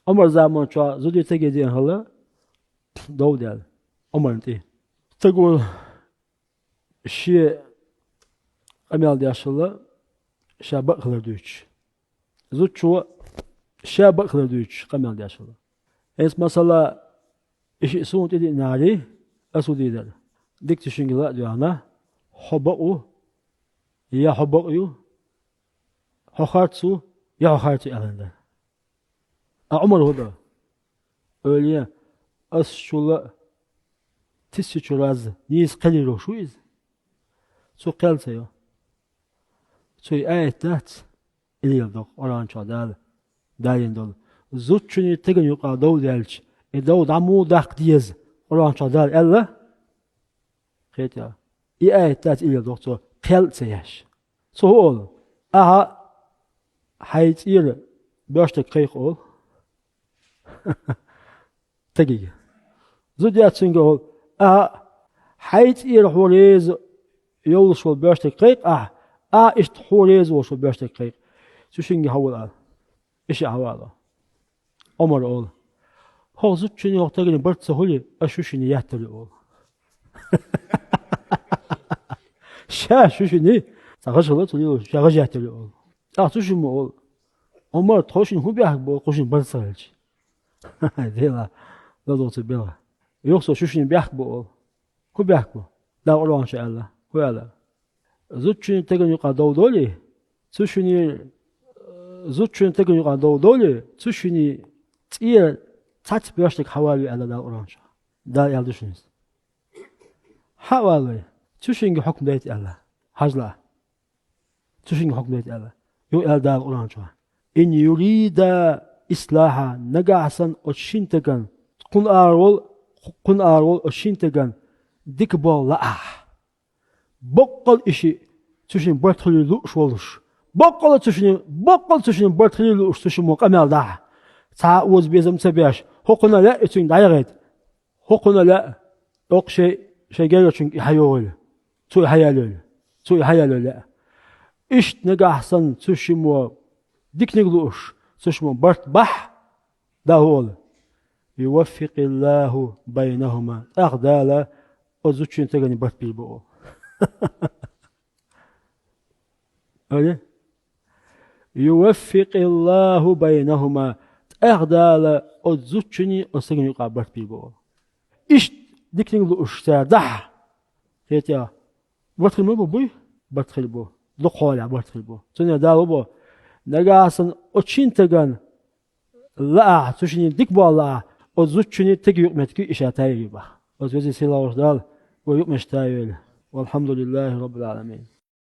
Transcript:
عمر زمان شو زودي تجي دين هلا دودال عمر انتي تقول الشيء أميال دياشلا شابق خلردوش زود شو شابق خلردوش قميال دياشلا إنس مثلا إيش سون تدي ناري أسودي ده ديك تشينجلا ديانا حبقو يا حبقيو حخارتسو يا حخارتي ألنده عمر هذا öyle as şula tisi çuraz niye kaliro şu iz so kalsa yo so ayet iliyorduk oran çadal dalin dol zutçuni tegen yuqa dol delç daud amu dak diyez oran çadal Allah xet ya ayet iliyorduk so kalsa yaş so ol aha hayt ir başta kayık ol تجي زوديات سنجول حيث حوريز يوصل باشتك قيق إيش حوريز وصل باشتك قيق شو شنجي حول إيش عوالا عمر أول هو زود شني وقت تجي برد سهولي أشو شني يحتل أول شو شني تغشلت تقولي شغش يحتل أول شو شنو أول عمر تخشين هو بيحب قشين برد سهلش ديلا لا دوت بيلا يوصل شوشين بيحكوا كو بيحكوا لا أقولوا إن شاء الله هو لا زوجين تجن يقع دولي زوجين تجن يقع دولي زوجين تير تات بيشتك حوالي على لا أقولوا إن شاء ده يالدشنيس حوالي زوجين حكم ديت الله حجلا زوجين حكم ديت الله يو ده أقولوا إن شاء إن يريد إصلاحا نجاحا أشينتكن كن أرول أشينتكن ديك بول لا بقول إشي تشين برتخلي لوش ولش بقول تشين برتخلي لوش تشين مقامل ده تعوز بيزم سبياش هقنا لا إتين دايرت هقنا لا أق شيء جاي تشين يحيول سوي حيال لا إيش نجاحا تشين مو ديك نقلوش تشين برت بح ده هو يوفق الله بينهما أغدالا أزوجين تغني برت بيبو أوكي يوفق الله بينهما أغدالا أزوجين أستغني برت بيبو إيش ديكني لو أشتاده هيتيا برت بيبو بوي برت بيبو لقولا برت بيبو تني داو بو نجاسن أشين تغن لا تشين ديك بالله أزوجني تجي يومتك إشاتاي بقى أزوجي سلا وردال ويوم مشتايل والحمد لله رب العالمين.